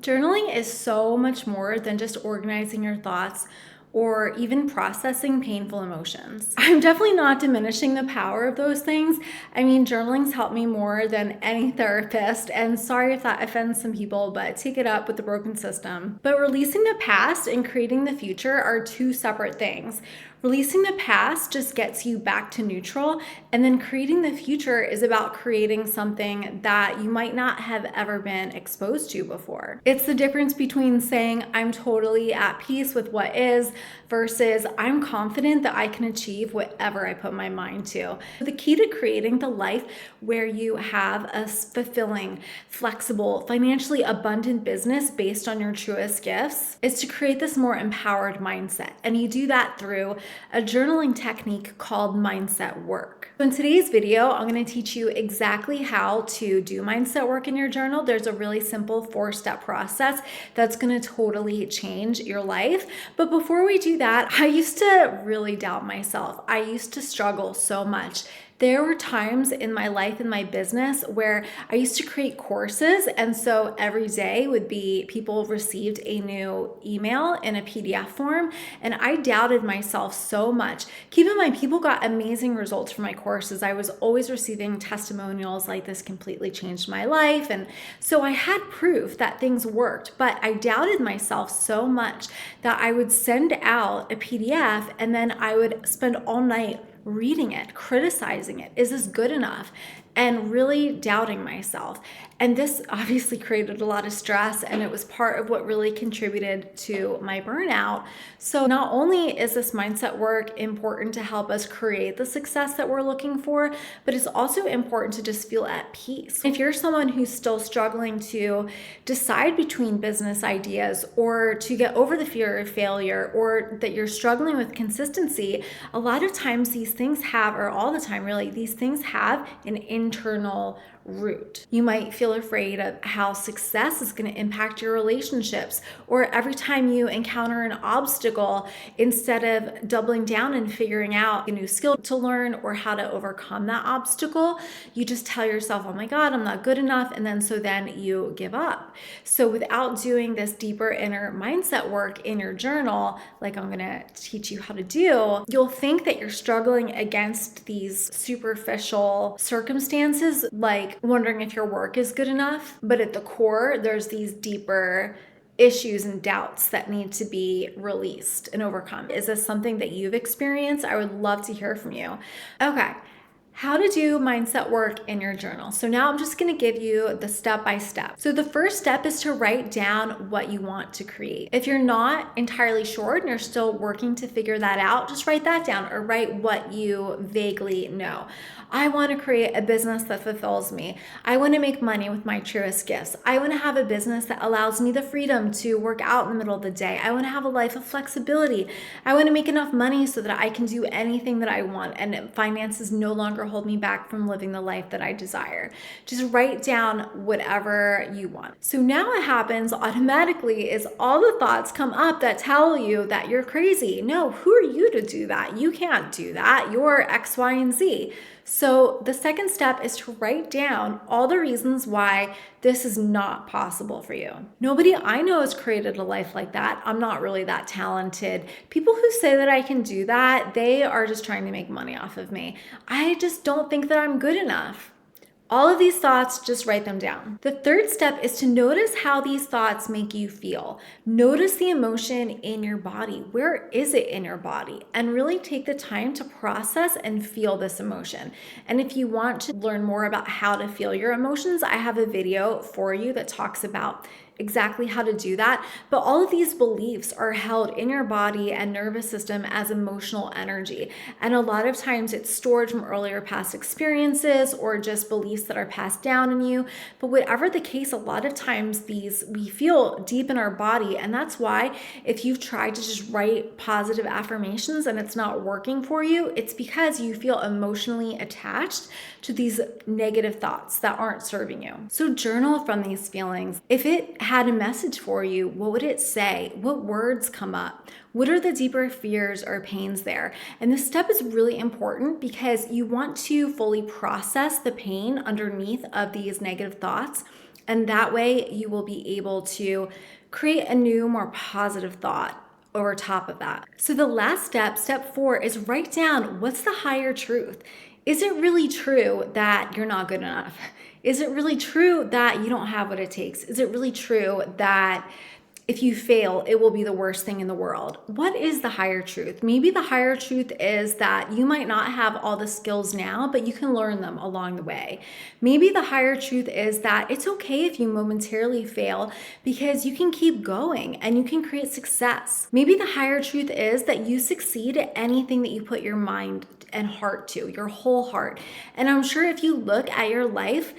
Journaling is so much more than just organizing your thoughts or even processing painful emotions. I'm definitely not diminishing the power of those things. I mean, journaling's helped me more than any therapist, and sorry if that offends some people, but take it up with the broken system. But releasing the past and creating the future are two separate things. Releasing the past just gets you back to neutral, and then creating the future is about creating something that you might not have ever been exposed to before. It's the difference between saying I'm totally at peace with what is versus I'm confident that I can achieve whatever I put my mind to. The key to creating the life where you have a fulfilling, flexible, financially abundant business based on your truest gifts is to create this more empowered mindset. And you do that through a journaling technique called mindset work. So in today's video, I'm going to teach you exactly how to do mindset work in your journal. There's a really simple 4-step process that's going to totally change your life. But before we do that, I used to really doubt myself. I used to struggle so much. There were times in my life, in my business, where I used to create courses. And so every day would be people received a new email in a PDF form. And I doubted myself so much. Keep in mind, people got amazing results from my courses. I was always receiving testimonials like this completely changed my life. And so I had proof that things worked, but I doubted myself so much that I would send out a PDF and then I would spend all night reading it, criticizing it. Is this good enough? And really doubting myself. And this obviously created a lot of stress, and it was part of what really contributed to my burnout. So not only is this mindset work important to help us create the success that we're looking for, but it's also important to just feel at peace. If you're someone who's still struggling to decide between business ideas or to get over the fear of failure, or that you're struggling with consistency, a lot of times these things have, or all the time really, these things have an internal root. You might feel afraid of how success is going to impact your relationships, or every time you encounter an obstacle, instead of doubling down and figuring out a new skill to learn or how to overcome that obstacle, you just tell yourself, oh my God, I'm not good enough. And then you give up. So without doing this deeper inner mindset work in your journal, like I'm going to teach you how to do, you'll think that you're struggling against these superficial circumstances, like wondering if your work is good enough. But at the core, there's these deeper issues and doubts that need to be released and overcome. Is this something that you've experienced? I would love to hear from you. Okay. How to do mindset work in your journal. So now I'm just going to give you the step-by-step. So the first step is to write down what you want to create. If you're not entirely sure and you're still working to figure that out, just write that down, or write what you vaguely know. I want to create a business that fulfills me. I want to make money with my truest gifts. I want to have a business that allows me the freedom to work out in the middle of the day. I want to have a life of flexibility. I want to make enough money so that I can do anything that I want, and finances no longer hold me back from living the life that I desire. Just write down whatever you want. So now what happens automatically is all the thoughts come up that tell you that you're crazy. No, who are you to do that? You can't do that. You're X, Y, and Z. So the second step is to write down all the reasons why this is not possible for you. Nobody I know has created a life like that. I'm not really that talented. People who say that I can do that, they are just trying to make money off of me. I just don't think that I'm good enough. All of these thoughts, just write them down. The third step is to notice how these thoughts make you feel. Notice the emotion in your body. Where is it in your body? And really take the time to process and feel this emotion. And if you want to learn more about how to feel your emotions, I have a video for you that talks about exactly how to do that. But all of these beliefs are held in your body and nervous system as emotional energy. And a lot of times it's stored from earlier past experiences or just beliefs that are passed down in you. But whatever the case, a lot of times we feel deep in our body. And that's why if you've tried to just write positive affirmations and it's not working for you, it's because you feel emotionally attached to these negative thoughts that aren't serving you. So journal from these feelings. If it had a message for you, what would it say? What words come up? What are the deeper fears or pains there? And this step is really important because you want to fully process the pain underneath of these negative thoughts And that way you will be able to create a new, more positive thought over top of that. So the last step, step 4, is write down what's the higher truth. Is it really true that you're not good enough? Is it really true that you don't have what it takes? Is it really true that if you fail, it will be the worst thing in the world? What is the higher truth? Maybe the higher truth is that you might not have all the skills now, but you can learn them along the way. Maybe the higher truth is that it's okay if you momentarily fail because you can keep going and you can create success. Maybe the higher truth is that you succeed at anything that you put your mind and heart to, your whole heart. And I'm sure if you look at your life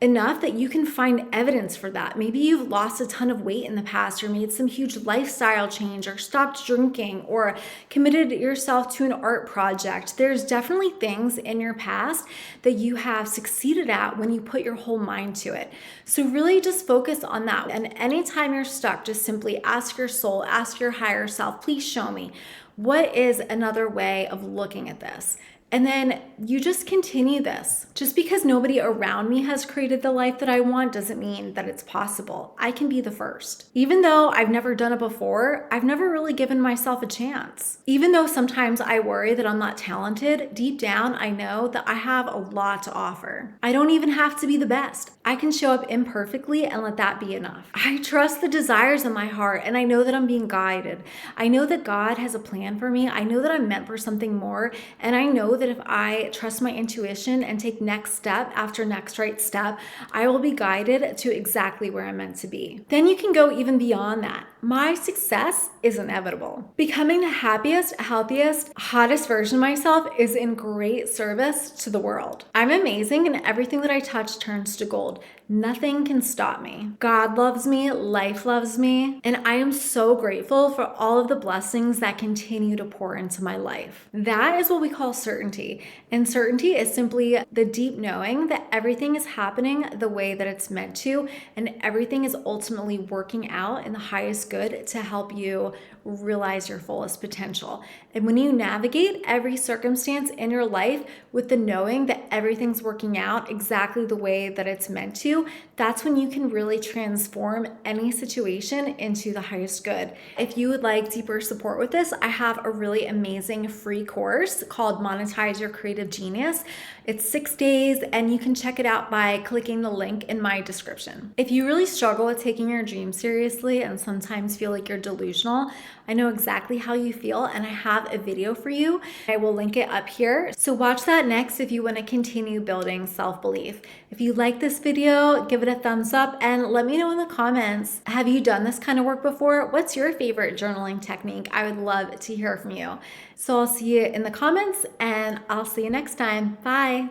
enough that you can find evidence for that. Maybe you've lost a ton of weight in the past, or made some huge lifestyle change, or stopped drinking, or committed yourself to an art project. There's definitely things in your past that you have succeeded at when you put your whole mind to it. So really just focus on that. And anytime you're stuck, just simply ask your soul, ask your higher self, please show me, what is another way of looking at this? And then you just continue this. Just because nobody around me has created the life that I want doesn't mean that it's possible. I can be the first. Even though I've never done it before, I've never really given myself a chance. Even though sometimes I worry that I'm not talented, deep down I know that I have a lot to offer. I don't even have to be the best. I can show up imperfectly and let that be enough. I trust the desires in my heart, and I know that I'm being guided. I know that God has a plan for me. I know that I'm meant for something more, and I know that if I trust my intuition and take next step after next right step, I will be guided to exactly where I'm meant to be. Then you can go even beyond that. My success is inevitable. Becoming the happiest, healthiest, hottest version of myself is in great service to the world. I'm amazing, and everything that I touch turns to gold. Nothing can stop me. God loves me, life loves me, and I am so grateful for all of the blessings that continue to pour into my life. That is what we call certainty. And certainty is simply the deep knowing that everything is happening the way that it's meant to, and everything is ultimately working out in the highest good to help you realize your fullest potential. And when you navigate every circumstance in your life with the knowing that everything's working out exactly the way that it's meant to, that's when you can really transform any situation into the highest good. If you would like deeper support with this, I have a really amazing free course called Monetize Your Creative Genius. It's 6 days, and you can check it out by clicking the link in my description. If you really struggle with taking your dreams seriously and sometimes feel like you're delusional, I know exactly how you feel, and I have a video for you. I will link it up here. So watch that next if you want to continue building self-belief. If you like this video, give it a thumbs up and let me know in the comments, have you done this kind of work before? What's your favorite journaling technique? I would love to hear from you. So I'll see you in the comments, and I'll see you next time. Bye.